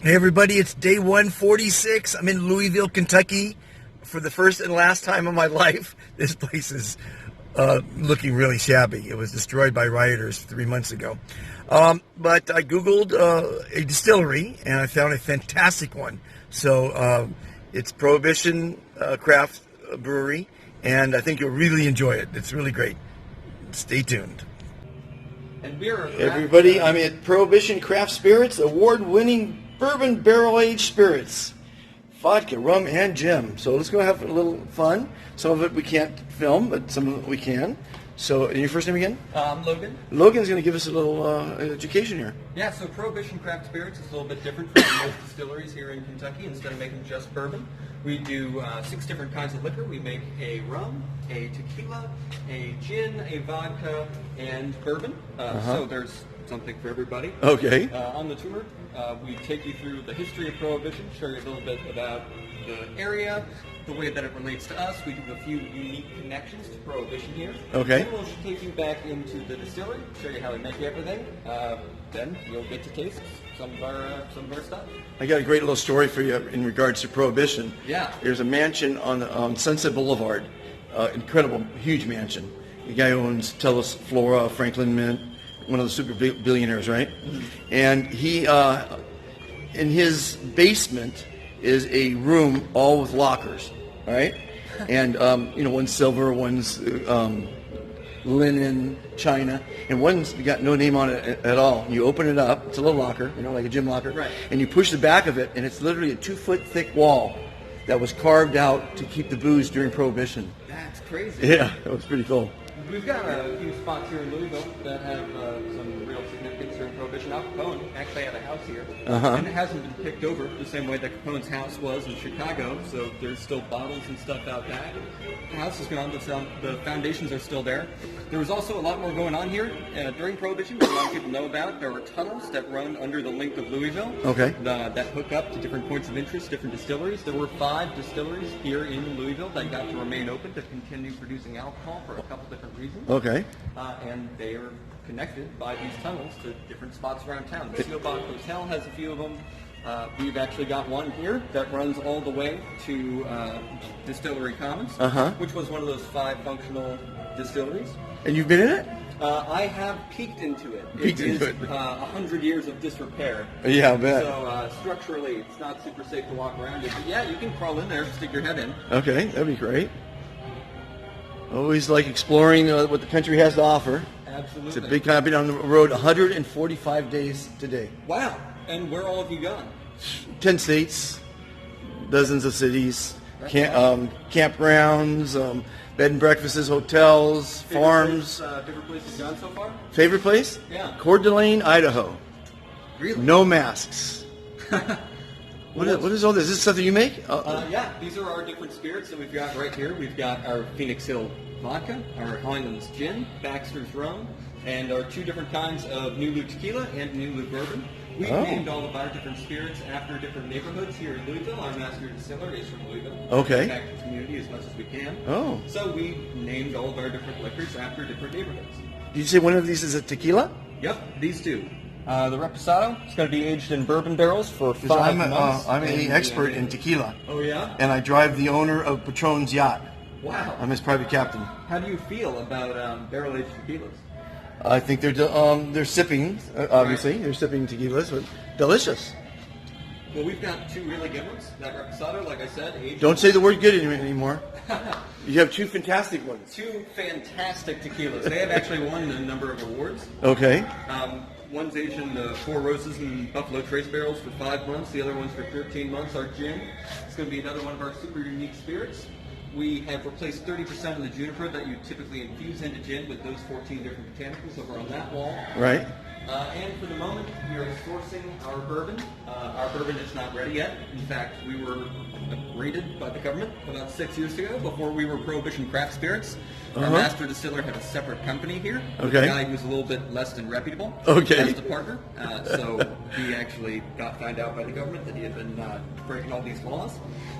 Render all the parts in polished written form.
Hey everybody, it's day 146. I'm in Louisville, Kentucky for the first and last time of my life. This place is looking really shabby. It was destroyed by rioters 3 months ago. But I Googled a distillery and I found a fantastic one. So it's Prohibition Craft Brewery, and I think you'll really enjoy it. It's really great. Stay tuned. And we're Everybody, I'm at Prohibition Craft Spirits, award-winning bourbon barrel-aged spirits, vodka, rum, and gin. So let's go have a little fun. Some of it we can't film, but some of it we can. So, and your first name again? Logan. Logan's going to give us a little education here. Yeah, so Prohibition Craft Spirits is a little bit different from most distilleries here in Kentucky. Instead of making just bourbon, we do 6 different kinds of liquor. We make a rum, a tequila, a gin, a vodka, and bourbon. So there's something for everybody. Okay. On the tour, we take you through the history of Prohibition, show you a little bit about the area, the way that it relates to us. We do a few unique connections to Prohibition here. Okay. Then we'll take you back into the distillery, show you how we make everything. Then you'll get to taste some of our stuff. I got a great little story for you in regards to Prohibition. Yeah. There's a mansion on Sunset Boulevard, incredible, huge mansion. The guy owns Tellus Flora, Franklin Mint, one of the super billionaires, right? Mm-hmm. And he, in his basement, is a room all with lockers, all right? And, one's silver, one's linen, china, and one's got no name on it at all. You open it up, it's a little locker, like a gym locker, right? And you push the back of it, and it's literally a 2-foot thick wall that was carved out to keep the booze during Prohibition. That's crazy. Yeah, that was pretty cool. We've got a few spots here in Louisville that have some real significance during Prohibition. Al Capone actually had a house here, and it hasn't been picked over the same way that Capone's house was in Chicago, so there's still bottles and stuff out back. The house is gone, but the foundations are still there. There was also a lot more going on here during Prohibition that a lot of people know about. There were tunnels that run under the length of Louisville that hook up to different points of interest, different distilleries. There were 5 distilleries here in Louisville that got to remain open to continue producing alcohol for a couple different reasons. Okay. And they are connected by these tunnels to different spots around town. The Seal Bog Hotel has a few of them. We've actually got one here that runs all the way to Distillery Commons, which was one of those 5 functional distilleries. And you've been in it? I have peeked into it. It is 100 years of disrepair. Yeah, I bet. So structurally, it's not super safe to walk around it. But yeah, you can crawl in there, stick your head in. Okay, that'd be great. Always like exploring what the country has to offer. Absolutely. It's a big kind. I've been on the road 145 days today. Wow. And where all have you gone? 10 states, dozens of cities, campgrounds, bed and breakfasts, hotels, farms. Favorite place you've gone so far? Favorite place? Yeah. Coeur d'Alene, Idaho. Really? No masks. What is all this? Is this stuff that you make? Yeah, these are our different spirits that we've got right here. We've got our Phoenix Hill vodka, our Highlands gin, Baxter's rum, and our 2 different kinds of New Lou tequila and New Lou bourbon. We've named all of our different spirits after different neighborhoods here in Louisville. Our master distiller is from Louisville. Okay. We back to the community as much as we can. Oh. So we named all of our different liquors after different neighborhoods. Did you say one of these is a tequila? Yep, these 2. The Reposado is going to be aged in bourbon barrels for 5 months. I'm an expert in tequila. Oh, yeah? And I drive the owner of Patron's yacht. Wow. I'm his private captain. How do you feel about barrel-aged tequilas? I think they're sipping, obviously. Right. They're sipping tequilas, but delicious. Well, we've got 2 really good ones. That Reposado, like I said, aged. Don't say the word good anymore. You have 2 fantastic ones. 2 fantastic tequilas. They have actually won a number of awards. Okay. One's aged in 4 Roses and Buffalo Trace barrels for 5 months. The other one's for 13 months. Our gin is going to be another one of our super unique spirits. We have replaced 30% of the juniper that you typically infuse into gin with those 14 different botanicals over on that wall. Right. And for the moment, we are sourcing our bourbon. Our bourbon is not ready yet. In fact, we were raided by the government about 6 years ago before we were Prohibition Craft Spirits. Our master distiller had a separate company here. Okay. A guy who was a little bit less than reputable. Okay. As the partner. So he actually got found out by the government that he had been breaking all these laws.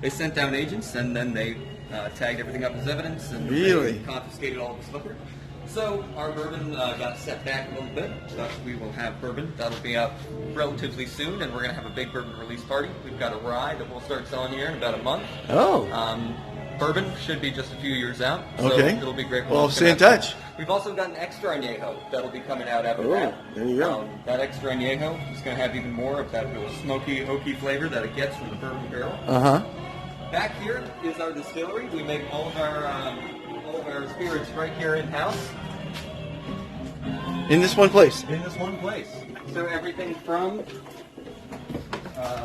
They sent down agents, and then they tagged everything up as evidence and really confiscated all of his liquor. So our bourbon got set back a little bit, but we will have bourbon. That'll be out relatively soon, and we're going to have a big bourbon release party. We've got a rye that we'll start selling here in about a month. Oh. Bourbon should be just a few years out, so Okay. it'll be great. Well, stay in touch. We've also got an extra añejo that'll be coming out after Oh, that. there you go. That extra añejo is going to have even more of that real smoky, oaky flavor that it gets from the bourbon barrel. Uh-huh. Back here is our distillery. We make all of our spirits right here in house. In this one place. In this one place. So everything from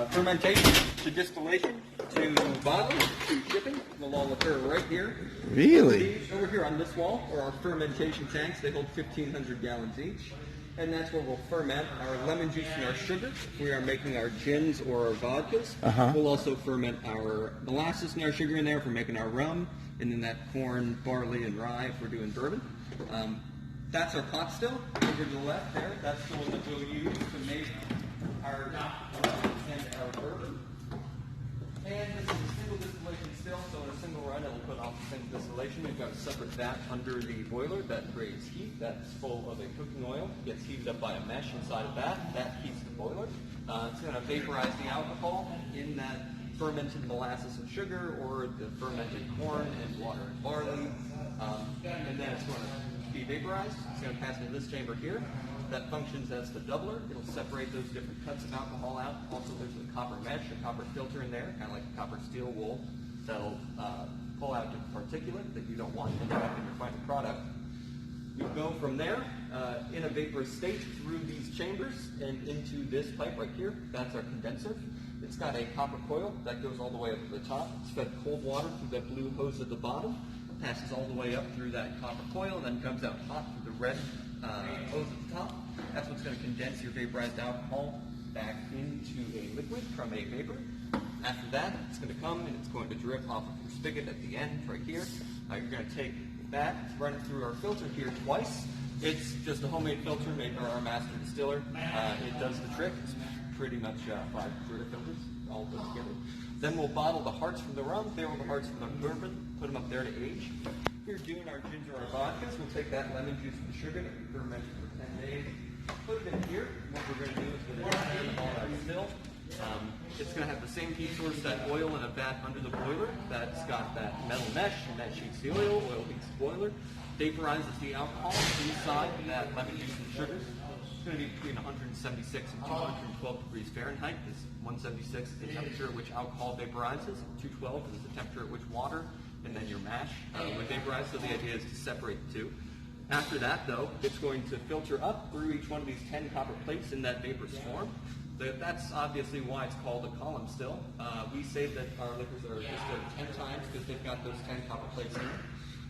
fermentation to distillation to bottling to shipping will all occur right here. Really? These over here on this wall are our fermentation tanks. They hold 1,500 gallons each. And that's where we'll ferment our lemon juice and our sugar. If we are making our gins or our vodkas, we'll also ferment our molasses and our sugar in there for making our rum. And then that corn, barley, and rye if we're doing bourbon. That's our pot still over to the left there. That's the one that we'll use to make our rum and our bourbon. And this is a single distillation still, so in a single run it'll put off the single distillation. We've got a separate vat under the boiler that creates heat. That's full of a cooking oil. Gets heated up by a mesh inside of that. That heats the boiler. It's going to vaporize the alcohol in that fermented molasses and sugar, or the fermented corn and water and barley. And then it's going to be vaporized. It's going to pass into this chamber here. That functions as the doubler. It'll separate those different cuts of alcohol out. Also, there's a copper mesh, a copper filter in there, kind of like a copper steel wool, that'll pull out the particulate that you don't want in your final product. You'll go from there in a vaporous state through these chambers and into this pipe right here. That's our condenser. It's got a copper coil that goes all the way up to the top. It's fed cold water through that blue hose at the bottom, passes all the way up through that copper coil, and then comes out hot through the red hose at the top. That's what's going to condense your vaporized alcohol back into a liquid from a vapor. After that, it's going to come and it's going to drip off of your spigot at the end right here. You're going to take that, run it through our filter here twice. It's just a homemade filter made by our master distiller. It does the trick. It's pretty much 5 Brita filters all put together. Then we'll bottle the hearts from the rum, barrel the hearts from the bourbon, put them up there to age. If you're doing our gins or our vodkas, we'll take that lemon juice and sugar that we fermented for 10 days, put it in here. What we're going to do is we're going to put it all our still. It's going to have the same heat source, that oil in a vat under the boiler. That's got that metal mesh, and that shoots the oil. Oil heats the boiler, vaporizes the alcohol inside that lemon juice and sugar. It's going to be between 176 and 212 degrees Fahrenheit. This 176 is the temperature at which alcohol vaporizes. 212 is the temperature at which water and then your mash would vaporize. So the idea is to separate the two. After that, though, it's going to filter up through each one of these 10 copper plates in that vapor swarm. That's obviously why it's called a column still. We say that our liquors are distilled 10 times because they've got those 10 copper plates in it.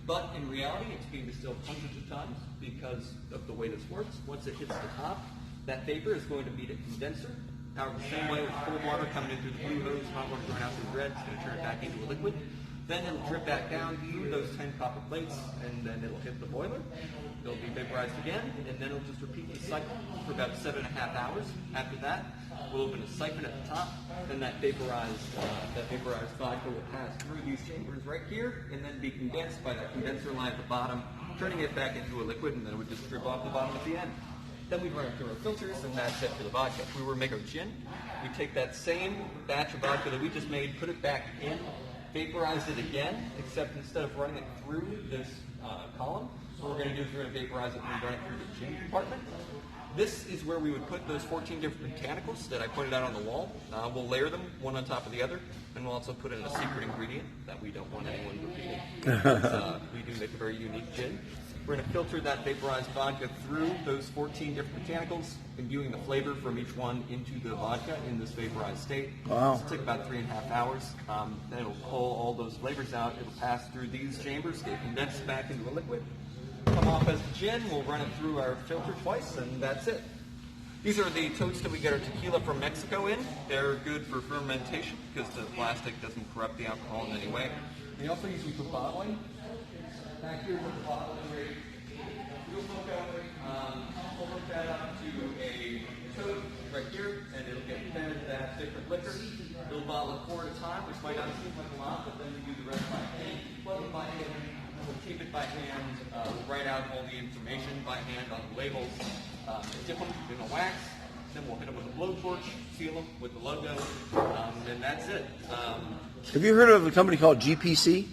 But in reality, it's being distilled hundreds of times because of the way this works. Once it hits the top, that vapor is going to meet a condenser. Now, the same way with cold water coming in through the blue hose, hot water going out through the red, it's going to turn it back into a liquid. Then it'll drip back down through those 10 copper plates, and then it'll hit the boiler. It'll be vaporized again, and then it'll just repeat the cycle for about 7.5 hours. After that, we'll open a siphon at the top, and that vaporized vodka will pass through these chambers right here, and then be condensed by that condenser line at the bottom, turning it back into a liquid, and then it would just drip off the bottom at the end. Then we'd run it through our filters, and that's it for the vodka. If we were to make our gin, we take that same batch of vodka that we just made, put it back in, vaporize it again, except instead of running it through this column, what we're going to do is we're going to vaporize it and run it through the gin compartment. This is where we would put those 14 different botanicals that I pointed out on the wall. We'll layer them one on top of the other, and we'll also put in a secret ingredient that we don't want anyone repeating. We do make a very unique gin. We're going to filter that vaporized vodka through those 14 different botanicals, imbuing the flavor from each one into the vodka in this vaporized state. Wow. It'll take about 3.5 hours. Then it'll pull all those flavors out. It'll pass through these chambers, get condensed back into a liquid. Come off as gin, we'll run it through our filter twice, and that's it. These are the totes that we get our tequila from Mexico in. They're good for fermentation because the plastic doesn't corrupt the alcohol in any way. We also use them for bottling. Back here with the bottling rate, we'll hook that up to a tote right here, and it'll get fed that different liquor. We'll bottle it 4 at a time, which might not seem like a lot, but then we do the rest by hand, 12 by hand. We'll tape it by hand, write out all the information by hand on the labels, dip them in the wax, then we'll hit them with a blowtorch, seal them with the logo, and that's it. Have you heard of a company called GPC?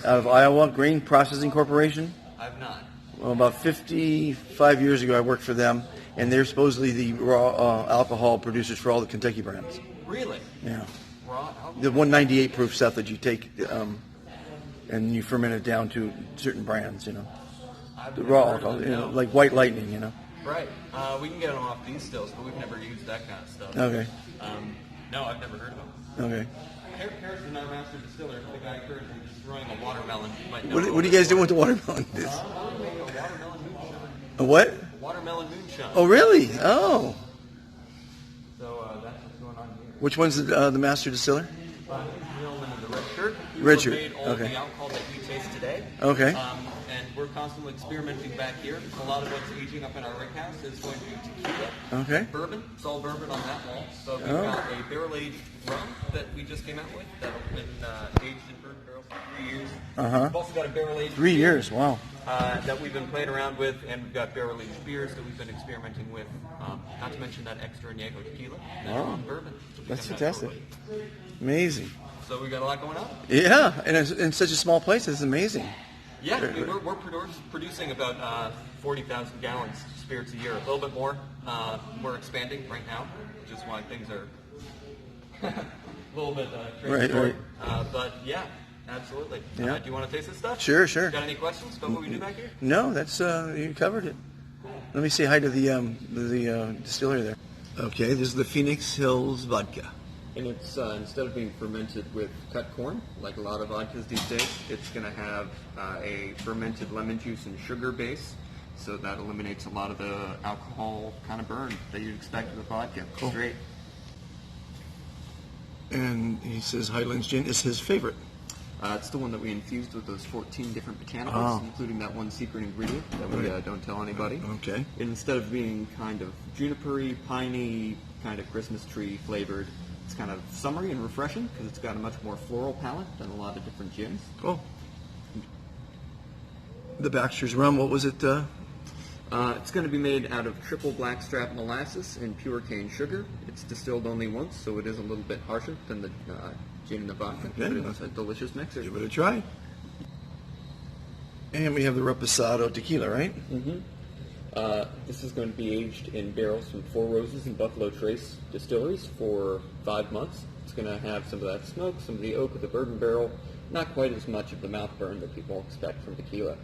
Out of Iowa, Grain Processing Corporation? I've not. Well, about 55 years ago, I worked for them, and they're supposedly the raw alcohol producers for all the Kentucky brands. Really? Yeah. Raw alcohol? The 198 proof stuff that you take and you ferment it down to certain brands, you know. The raw alcohol, you know, like White Lightning, you know. Right. We can get them off these stills, but we've never used that kind of stuff. Okay. No, I've never heard of them. Okay. Harrison, our master distiller, the guy currently destroying a watermelon. You might know What are you guys doing with the watermelon? a watermelon moonshine. A what? Watermelon moonshine. Oh, really? Oh. So that's what's going on here. Which one's the master distiller? He's the gentleman in the red shirt. He Red shirt. made all of the alcohol that we taste today. Okay. And we're constantly experimenting back here. A lot of what's aging up in our rig house is going to be tequila. Okay. Bourbon. It's all bourbon on that wall. So we've got a barrel-aged rum that we just came out with that'll been aged in bourbon barrels for 3 years. We've also got a barrel-aged 3 years, wow. that we've been playing around with, and we've got barrel-aged beers that we've been experimenting with. Not to mention that extra Añejo tequila that's on bourbon. That's fantastic. Amazing. So we got a lot going on. Yeah, and in such a small place, it's amazing. Yeah, I mean, we're producing about 40,000 gallons of spirits a year, a little bit more. We're expanding right now, which is why things are a little bit transitory. Right. But yeah, absolutely. Yeah. Do you want to taste this stuff? Sure, sure. Got any questions about what we do back here? No, that's you covered it. Let me say hi to the distillery there. Okay, this is the Phoenix Hills vodka. And it's instead of being fermented with cut corn, like a lot of vodkas these days, it's going to have a fermented lemon juice and sugar base. So that eliminates a lot of the alcohol kind of burn that you'd expect with a vodka. Cool. Great. And he says Highlands Gin is his favorite. It's the one that we infused with those 14 different botanicals, including that one secret ingredient that we don't tell anybody. Okay. Instead of being kind of junipery, piney, kind of Christmas tree flavored, it's kind of summery and refreshing because it's got a much more floral palette than a lot of different gins. Cool. The Baxter's rum, what was it? It's going to be made out of triple blackstrap molasses and pure cane sugar. It's distilled only once, so it is a little bit harsher than the gin and the vodka, but it's a delicious mixer. Give it a try. And we have the Reposado tequila, right? Mm-hmm. This is going to be aged in barrels from Four Roses and Buffalo Trace distilleries for 5 months. It's going to have some of that smoke, some of the oak of the bourbon barrel, not quite as much of the mouth burn that people expect from tequila.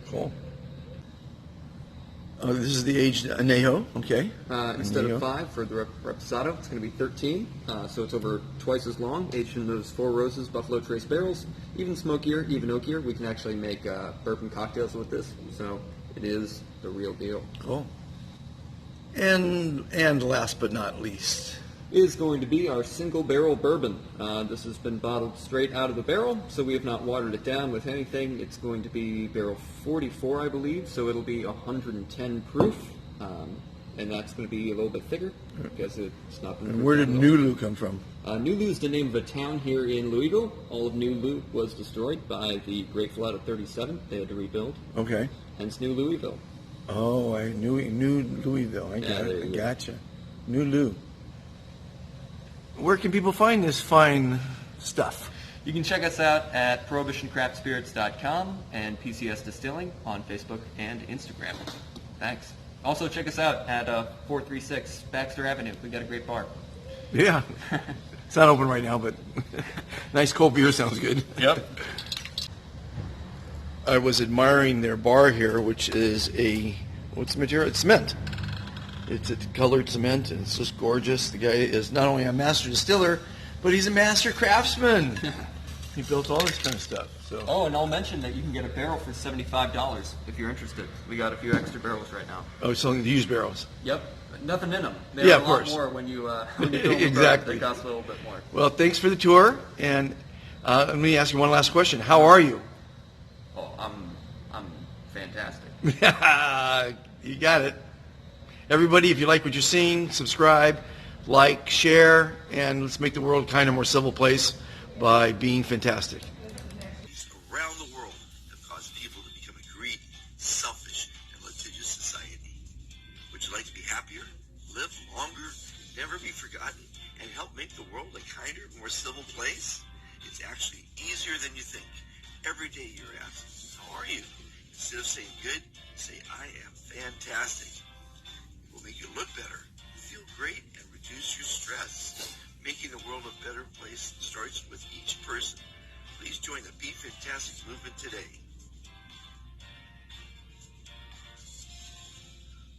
Cool. This is the aged Añejo, okay. Instead Añejo. of 5 for the Reposado, it's going to be 13. So it's over twice as long, aged in those Four Roses Buffalo Trace barrels. Even smokier, even oakier. We can actually make bourbon cocktails with this. So it is the real deal. Cool. And last but not least, is going to be our single barrel bourbon. This has been bottled straight out of the barrel, so we have not watered it down with anything. It's going to be barrel 44, I believe, so it'll be 110 proof, and that's going to be a little bit thicker because it's not been. and where did Nulu come from? Nulu is the name of a town here in Louisville. All of Nulu was destroyed by the Great Flood of 37. They had to rebuild. Okay. Hence New Louisville. Oh, I knew Louisville. I got Yeah, there it. I you go. gotcha. Nulu. Where can people find this fine stuff? You can check us out at prohibitioncraftspirits.com and PCS Distilling on Facebook and Instagram. Thanks. Also check us out at 436 Baxter Avenue. We got a great bar. Yeah. It's not open right now, but nice cold beer sounds good. Yep. I was admiring their bar here, which is what's the material? It's cement. It's a colored cement, and it's just gorgeous. The guy is not only a master distiller, but he's a master craftsman. He built all this kind of stuff. So. Oh, and I'll mention that you can get a barrel for $75 if you're interested. We got a few extra barrels right now. Oh, selling the used barrels. Yep. Nothing in them. They're Yeah, a of lot course. more when you fill them up. Exactly. They cost a little bit more. Well, thanks for the tour, and let me ask you one last question. How are you? Oh, I'm fantastic. You got it. Everybody, if you like what you're seeing, subscribe, like, share, and let's make the world a kinder, more civil place by being fantastic. Around the world. forgotten and help make the world a kinder, more civil place? It's actually easier than you think. Every day you're asked, how are you? Instead of saying good, say, I am fantastic. It will make you look better, feel great, and reduce your stress. Making the world a better place starts with each person. Please join the Be Fantastic movement today.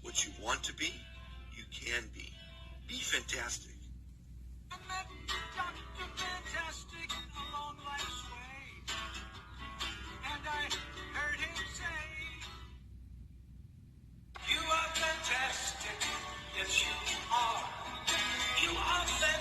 What you want to be, you can be. Be fantastic.